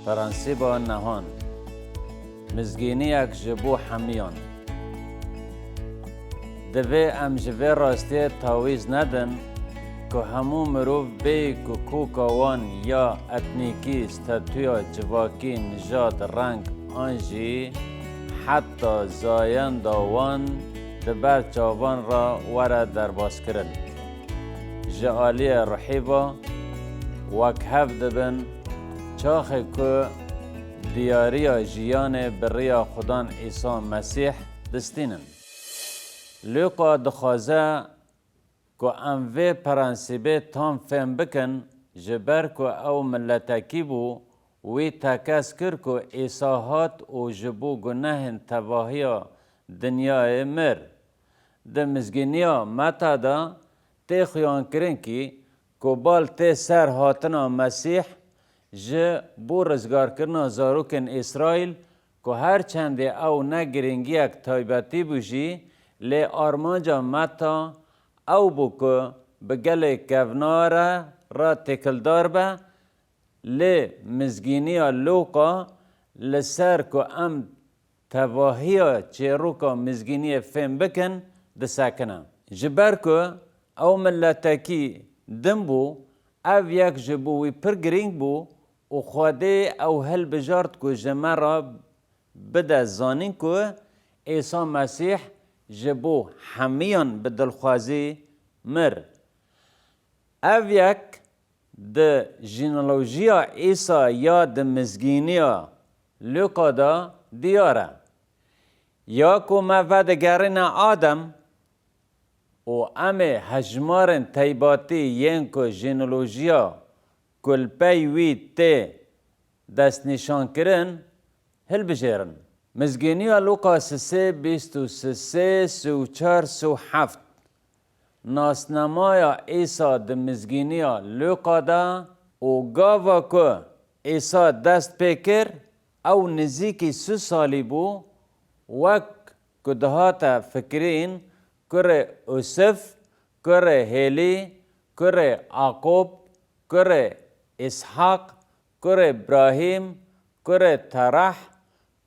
پرنسیبا نهان مزگینیک جبو حمیان دوی ام جوه راستی تاویز ندن که همو مروف بی که کوکاوان یا اتنیکی ستاتویا جواکی نژاد رنگ آنجی حتی زاین داوان دبر چاوان را وره درباز کرن جعالی رحیبا وک هف دبن چاخه که دیاری جیان بریا خدان عیسی مسیح دستینن لوقا دخوازه که اموه پرنسیبه تام فهم بکن جبر که او ملتکی بو وی تکس کر که عیسی هات و جبو گناه تباهی دنیای مر ده مزگینیا متا دا تی خیان کرن که بال تی سر هاتنا مسیح جه بو رزگار کرنا زاروکن اسرائیل که هر چند او نگرنگی اک تایبتی بوشی لی آرمانجا متا او بو که بگل کوناره را تکلدار به لی مزگینی لوقا لسر که ام تواهی چیروکا مزگینی فهم بکن دساکنه جبر که او ملتکی دم بو او یک جبوی پر گرینگ بو و خواده او هل بجارد که جمع را بده زانین که عیسی مسیح جبو حمیان بدلخوازی مر او یک ده جینولوژیا عیسی یا ده مزگینیا لوقا دا دیاره یا که مفد گرین آدم و امه هجمارن تیباتی ین که جینولوژیا کلپی وی تی دست نشان کرن هل بجیرن مزگینیا لوقا 3:23-34-7 ناسنمایا عیسی ده مزگینیا لوقا دا و گاوا که عیسی دست پیکر او نزیکی 3 سالی بو وک که دهاتا فکرین کره اوسف کره هیلی کره عاقوب کره اسحاق کره ابراهیم کره ترح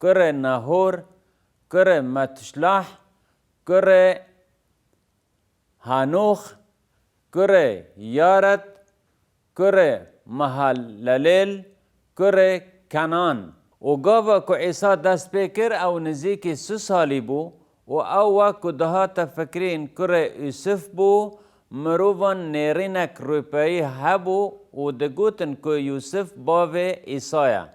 کره نهور کره متشلح کره هانوخ کره یارد کره مهللیل کره کنان و گاوا که عیسی دست پیکر او نزیکی 3 سالی بو و او وکو دهات فکرین کره یوسف بو مروان نیرینک روپایی هبو و دگوتن که یوسف باوه عیسایا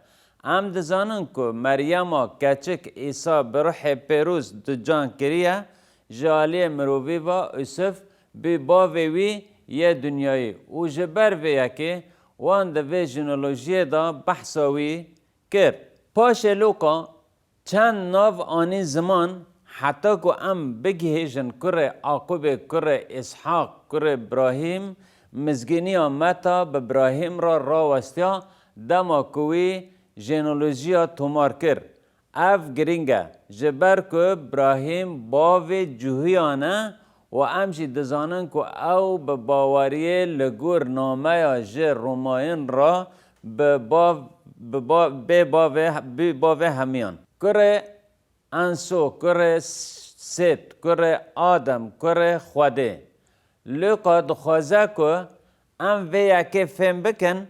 ام دزانن که مریم کچک عیسی بروح پیروز دو جان کریه جالی مروی با یوسف بی باوه وی یه دنیایی و جبر ویه که وان ده جنولوژی دا بحثاوی کرد پاش لوقا چند ناو آنی زمان حتی که ام بگیهجن کره عاقوب کره اسحاق کره ابراهیم مزگینی متا به ابراهیم را وستیا دما کوی ژنولوژیا تومار کر اف گرینگه جبر که ابراهیم باوی جوهیانه و امشی دزانن که او به باوریه لگور نامه جه روماین را به باوی همیان کره انسو کره ست کره آدم کره خوده لقا دخوازه که ام ویا که فهم بکن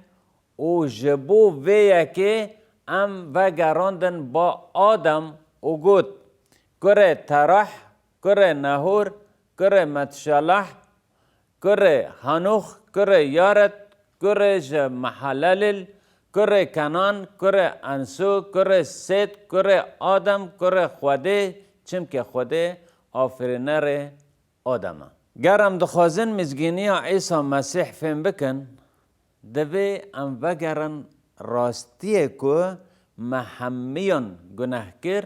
و جبو ویا که ام وگراندن با آدم و گود کره ترح کره نهور کره متشلح کره هانوخ کره یارد کره محلل کره کنان کره انسو کره ست کره آدم کره خوده چم که خوده آفرینر آدمه گرم دخوازن مزگینی عیسی مسیح فهم بکن دوی ام وگرن راستیه که محمیان گناه کر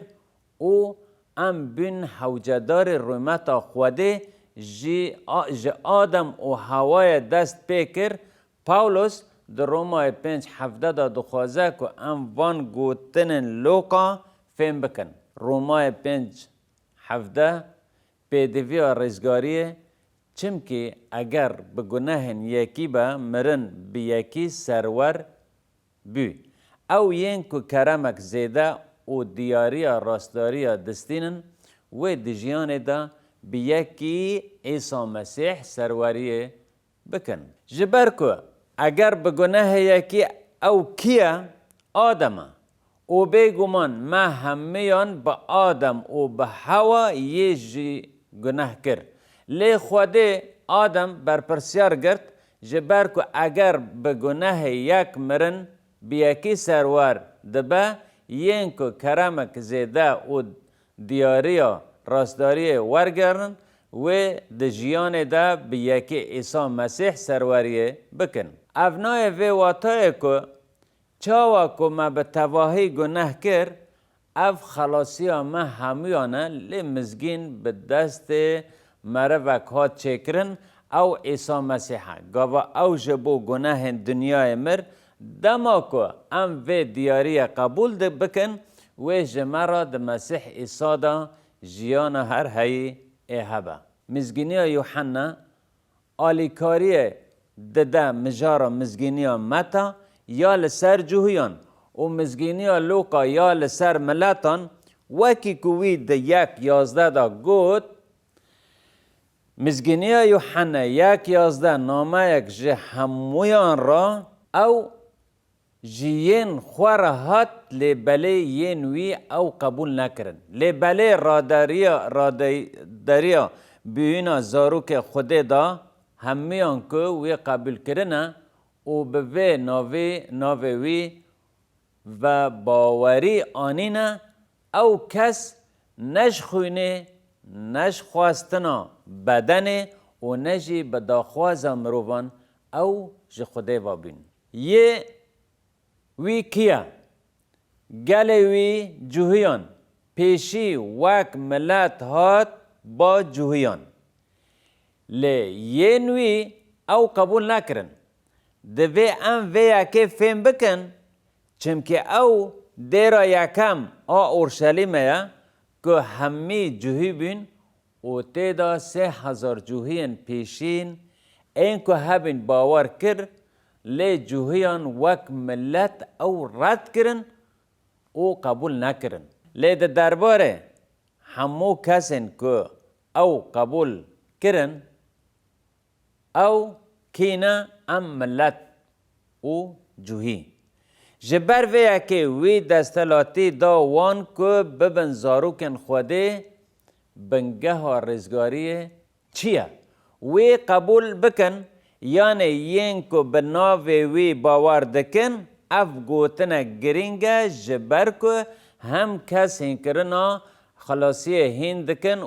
و ام بین حوجدار رومت خوده جی آدم و هوای دست پیکر پاولوس در رومای 5:17 دخوازه که ام وان گوتن لوقا فهم بکن رومای 5:17 پیدوی رزگاریه چم که اگر به گناه یکی با مرن به یکی سرور بی او ین کو کرمک زیده و دیاریا راستداریا دستینن و دجیان دا بیکی عیسی مسیح سروریه بکن. جبر کو اگر بگناه یکی او کیا آدمه و بگمان ما همیان با آدم و به هوا یه جی گناه کرد. لی خوده آدم برپرسیار گرد جبر کو اگر بگناه یک مرن بیکی سرور دبه ین کو کرمک زیده و دیاریا راستداری ورگرن و دجیان دا بیکی عیسی مسیح سروریه بکن. افنای وی واتای که چاوا که ما به تواهی گناه کر اف خلاصی ما همیانه لی مزگین به دست مروک ها چکرن او عیسی مسیحه گاوا او جبو گناه دنیای مر دما که ام وی دیاری قبول ده بکن و جمرا ده مسیح عیسی دا جیان هر هی ایهبه. مزگینی یوحنا آلیکاری ده مجارا مزگینی متا یا لسر جوهیان و مزگینی لوقا یا لسر ملتان وکی کوی ده 1:11 دا گوت مزگینی یوحنا 1:11 نامه یک جه همویان را او جیین خوار هات لبله ین وی او قبول نکرن. لبله راداریا بیوینا زاروک خود دا همیان که وی قبول کرنه و به وی ناوی وی و باوری آنینه او کس نش خوینه نش خواستنا بدنه و نجی بداخواز مروان او جه خوده وابین. یه وی کیا گل وی جوهیان پیشی وک ملت هات با جوهیان لی ین وی او قبول نکرن دوی ام وی اکی فهم بکن چمکه او دیرا یکم اورشلیمه یا که همی جوهی بین و تیدا 3000 جوهیان پیشین این که هبین باور کر لی جوهیان وک ملت او رد کرن او قبول نکرن. لی ده درباره همو کسین که او قبول کرن او کینا ام ملت او جوهی جبر وی که وی دستلاتی دا وان که ببن زاروکن خوده بنگه ها رزگاری چیه وی قبول بکن یعنی ین که بناوی وی باور دکن اف گوتنه گرینگه جبر که هم کس هنکرنا خلاصی هین دکن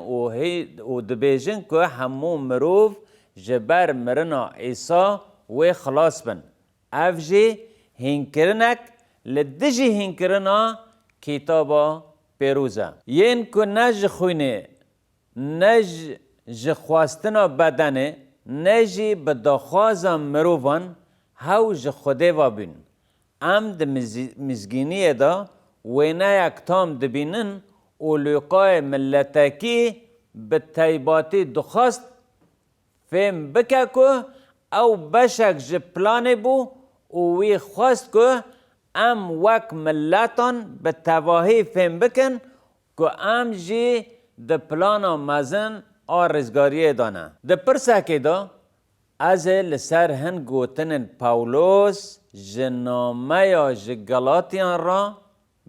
و دبیجن که همو مروف جبر مرنا عیسی و خلاص بن اف جی هنکرنک لدجی هنکرنا کتابا پیروزه ین که نج خوینه نج خواستنا بدنه نجی بداخوازا مروفان هاو جه خوده وابین ام ده مزگینی دا وینا یک تام دبینن و لقای ملتکی به تایباتی دخواست فهم بکه که او بشک جه پلانه بو و وی خواست که ام وک ملتان به تواهی فهم بکن که ام جی ده پلانا مزن رزگاریه دانه. ده پرسه دا از لسر هن گوتن پاولوس جنامه یا جگلاتیان را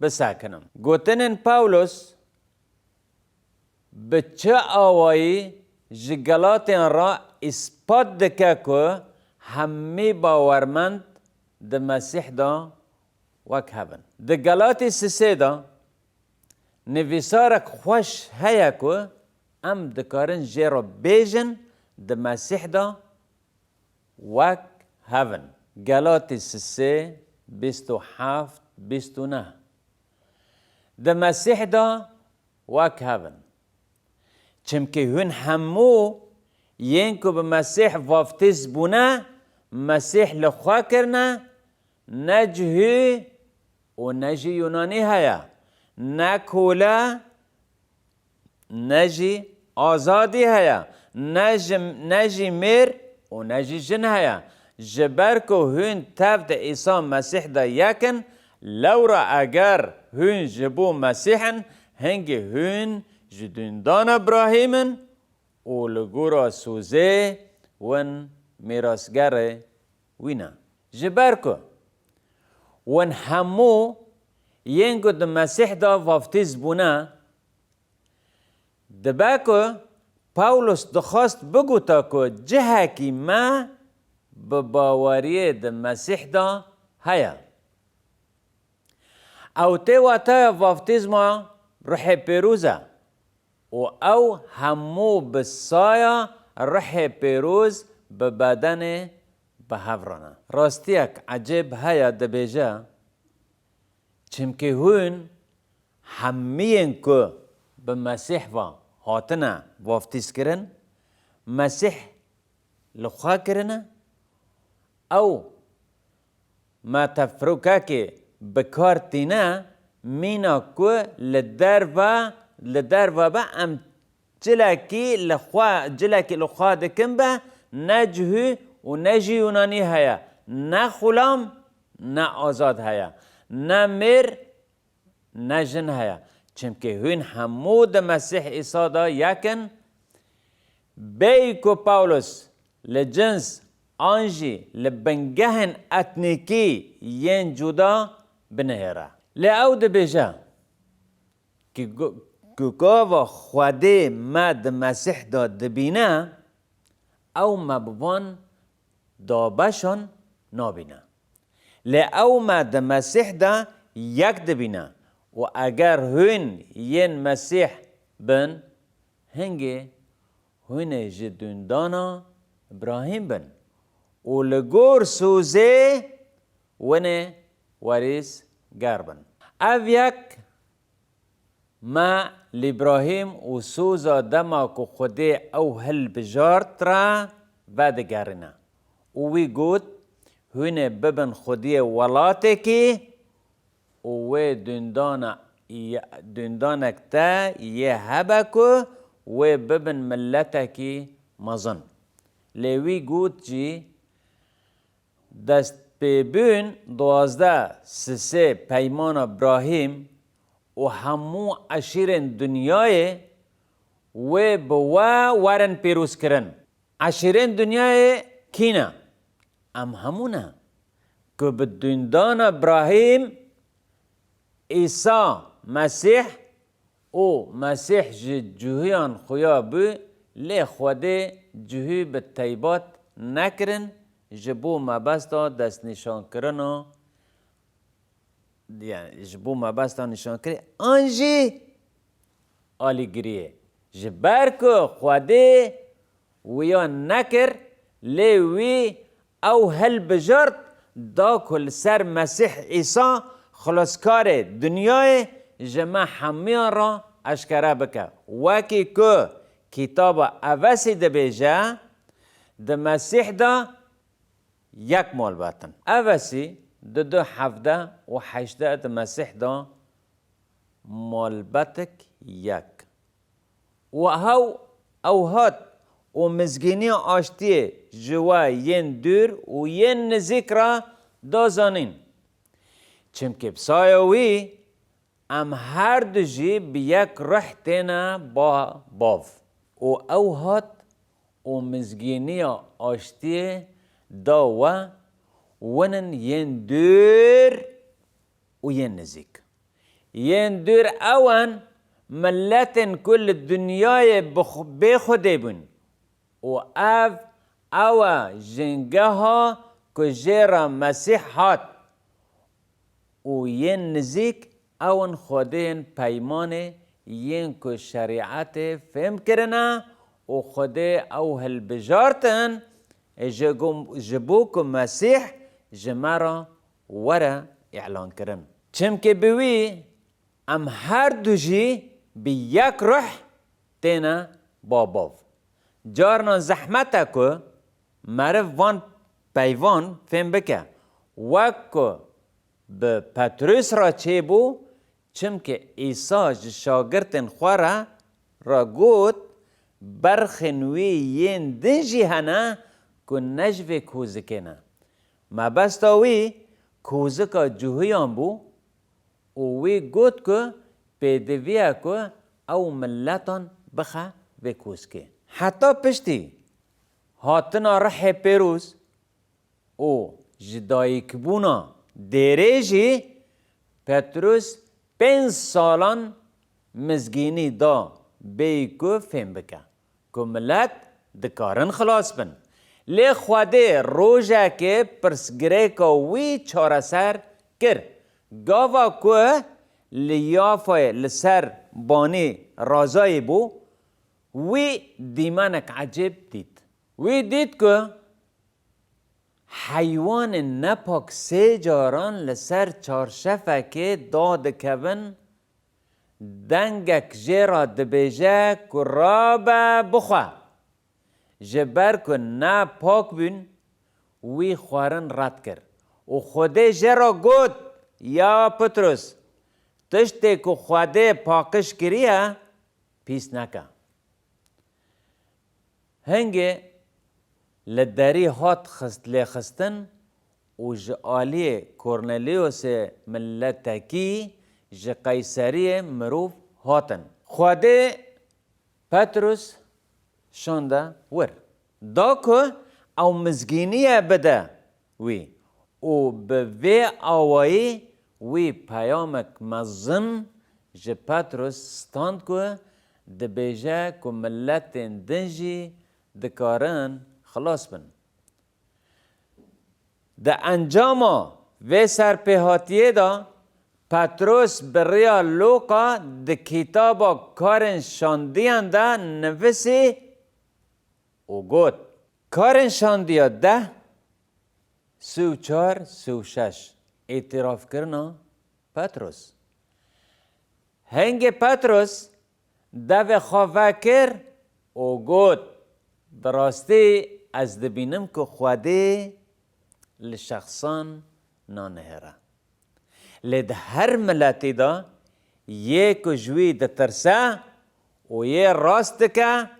بسکنم. گوتن پاولوس به چه آوایی جگلاتیان را اثبات دکه که همی باورمند ده مسیح دا وک هبن. ده گلاتی سسه دا نویسارک خوش هیا که ام دکارن جیرو بیجن ده مسیح دا وک هفن. گلاتی 3 27 29 ده مسیح دا وک هفن چمکه هون همو ین که به مسیح وافتیز بونه مسیح لخوا کرنه نجهی و نجی یونانی هیا نکوله نجی آزادی هیا نجی میر و نجی جن هیا جبر که هون تفت عیسی مسیح دا یکن لورا اگر هون جبو مسیحن هنگی هون جدوندان ابراهیمن و لگورا سوزه ون میراسگر وینا جبر که ون همو ینگو د مسیح دا وافتیز بونا دبا که پاولوس دخواست بگو تا که جهه کی ما بباوری د مسیح دا هیا او تی واتا وافتیزما روح پیروزه و او همو بسایا روح پیروز ببدن بهفرانه راستیک عجب هیا دبیجه چمکه هون همین که به مسیح و هاتنا وافتیز کرن مسیح لخوا کرنه او ما تفرقه که بکار تینا مینا که لدر و با ام جلکی لخوا دکن با نجهو و نجی یونانی هیا نه غلام نه آزاد هیا نه مر نه جن هیا چمکه هون همو د مسیح عیسی دا یکن بیکو پاولوس لجنس آنجی لبنگهن اتنیکی ین جدا بنهره لعو د بیجا که گاوا خوده ما د مسیح دا دبینه او مبوان دابشان نابینه لعو ما د مسیح دا یک دبینه و اگر هون ین مسیح بن هنگی هون جدوندانا ابراهیم بن و لگور سوزه ونه وریس گر بن او یک ما لابراهیم و سوزا دما که خوده او هل بجارت را ودگرنه و وی گود هونه ببن خودی ولاته که و دندانک تا یه هبکو و ببن ملتکی مزن لیوی گود جی دست ببین 12 سه پیمان ابراهیم و همو عشیرن دنیای و بوا ورن پیروز کرن عشیرن دنیای کینا ام همونه که بدوندان ابراهیم عیسی مسیح او مسیح جوهیان خویا بو لی خوده جوهی به طیبات نکرن جبو مبستا دست نشان کرنو یعنی جبو مبستا نشان کرن آنجی آلی گریه جبر که خوده ویا نکر لی وی او هل بجرد دا کل سر مسیح عیسی خلاصکار دنیای جمع همیان را اشکره بکه وکی که کتاب اوسی ده بیجه ده مسیح دا یک مال باتن اوسی ده 2:17 ده مسیح دا مال باتک یک و او هات و مزگینی آشتی جوا ین دور و ین نزیک را دا زانین چمکه بسایوی ام هر دو جی بیک روح تینا با باف و او هات و مزگینی آشتی دا و ونن ین دور و ین نزیک ین دور اوان ملتن کل دنیای بخوده بون و او جنگه ها که جیرا مسیح هات و ین نزیک اون خودین پیمان ین که شریعت فهم کرنا و خوده او هل بجارتن جبو که مسیح جمارا ورا اعلان کرن چمکه بوی ام هر دو جی بی یک روح تینا باباو جارنا زحمتا که معرف وان پیوان فهم بکه وکو به پتروس را چه بو چمکه عیسی شاگردن خواره را گوت برخنوی ین دنجی هنه که نجوه کوزکنه ما بستاوی کوزکا جوهیان بو وی گوت که پیدویه که او ملتان بخه بکوز که حتی پشتی هاتنا رح پیروز او جدایک بونا دیریجی پتروس 5 سالان مزگینی دا بیکو فهم بکه که ملت دکارن خلاص بن لی خواده روژه که پرسگره که وی چاره سر کر گاوا که لیافه لسر بانی رازای بو وی دیمانک عجب دید وی دید که حیوان نپاک 3 جاران لسر چارشفه که داد کبن دنگک جیرا دبیجه که رابه بخواه جبر که نه پاک بین وی خوارن رد کرد و خوده جرا گود یا پتروس تشتی که خوده پاکش کریه پیس نکه هنگه لداری هات خستن و جعالی کورنلیوس ملتکی جه قیصری مروف هاتن خوده پتروس شانده ور دا که او مزگینیه بده وی و به وی آوایی وی پیامک مزن جه پتروس ستاند که دبیجه که ملت دنجی دکارن خلاص بن ده انجاما و سرپیهاتیه دا پتروس بریا لوقا ده کتابا کارن شاندیان دا نویسی و گوت کارن شاندیا 10 34 36 اعتراف کرنا پتروس هنگ پتروس ده خواه کر و گوت براستی از دبینم که خواده لشخصان نانهره لید هر ملتی دا یک جوی ده ترسه و یه راست دکه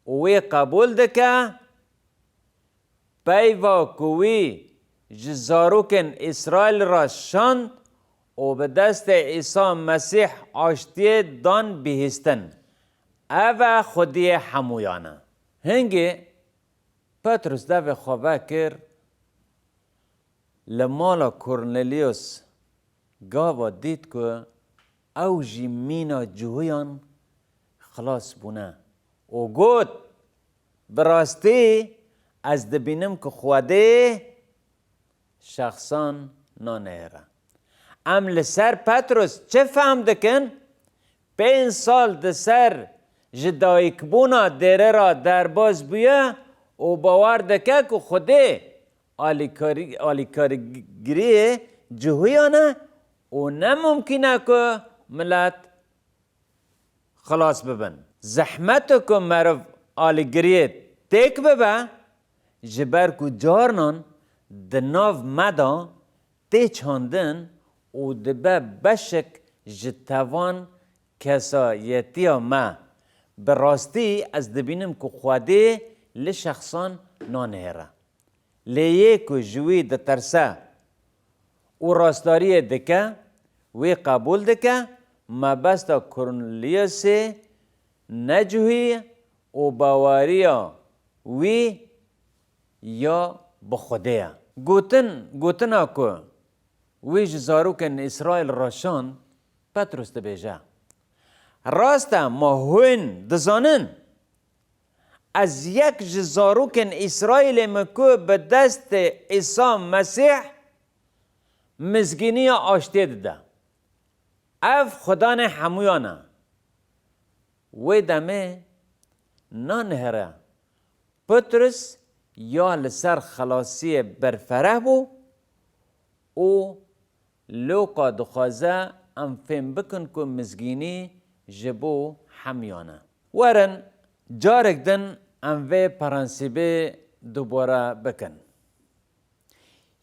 و یه قبول دکه پیوا کوی جزاروکن اسرائیل را شاند و به دست عیسی مسیح آشتی دان بهستن او خودی حمویانه هنگی پتروس ده خواه کر لمالا کورنلیوس گاوا دید که او جی مینا جویان خلاص بونه و گوت براستی از دبینم که خواده شخصان نانهره ام لسر پتروس چه فهم دکن 5 سال دسر جدایک بونا دیره را در باز بیه و باور دکه که خوده آلی کارگیری جهویانه و نممکنه که ملت خلاص ببن زحمت که مرف آلیگریه تک ببه جبر که جارنان دناو مدا تی چاندن و دبه بشک جتوان کسایتی ما براستی از دبینم که خواده لشخصان نانهره لیه که جوی ده ترسه و راستاری دکه وی قبول دکه ما بستا کورنلیوس نجوی و باوریا وی یا بخوده گوتن که وی جزاروکن اسرائیل راشان پتروس دبیجه راستا ما هون دزانن از یک جزاروکن اسرائیل مکو به دست عیسی مسیح مزگینی آشتی ده اف خدان حمویانه وی دمه نانهره پتروس یا لسر خلاصی برفره بو او لوقا دخوازه ام فهم بکن که مزگینی جبو حمیانه ورن جارک دن ام وی پرانسیبه دوباره بکن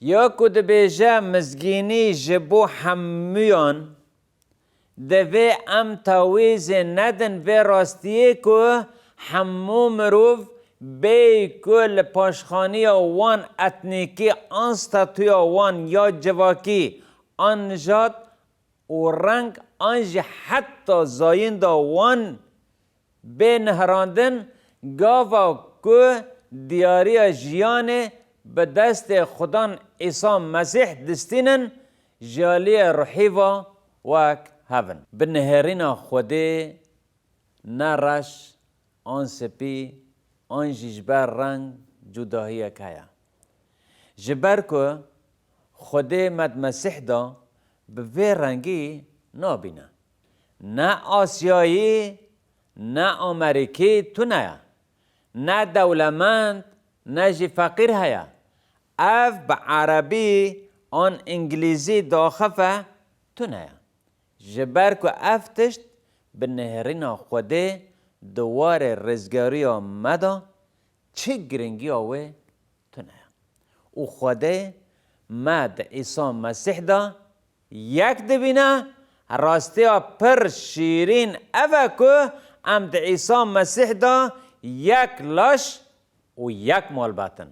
یا که دبیجه مزگینی جبو حمیان دوی ام تاویز ندن وی راستیه که حمو مروف بی کل پاشخانی وان اتنیکی آن ستاتوی وان یا جواکی آن نجات و رنگ آنج حتی زایندا وان به نهراندن گاوا که دیاری جیان به دست خدان عیسی مسیح دستینن جالی روحی و وک هفن. به نهرین خوده نرش آن سپی آن جبر رنگ جداهی کیا. جبر که خوده مد مسیح دا به وی رنگی نابینه. نه آسیایی نه امریکی تو نه. نه دولمند نه جی فقیر هیا. اف به عربی آن انگلیزی داخفه تو نه. جبر که افتشت به نهرین خوده دوار رزگاری مدا چه گرنگی آوه تو نه. او خوده مد عیسی مسیح دا یک دبینه راستی پر شیرین اوه که ام د عیسی مسیح دا یک لاش و یک مال باتن.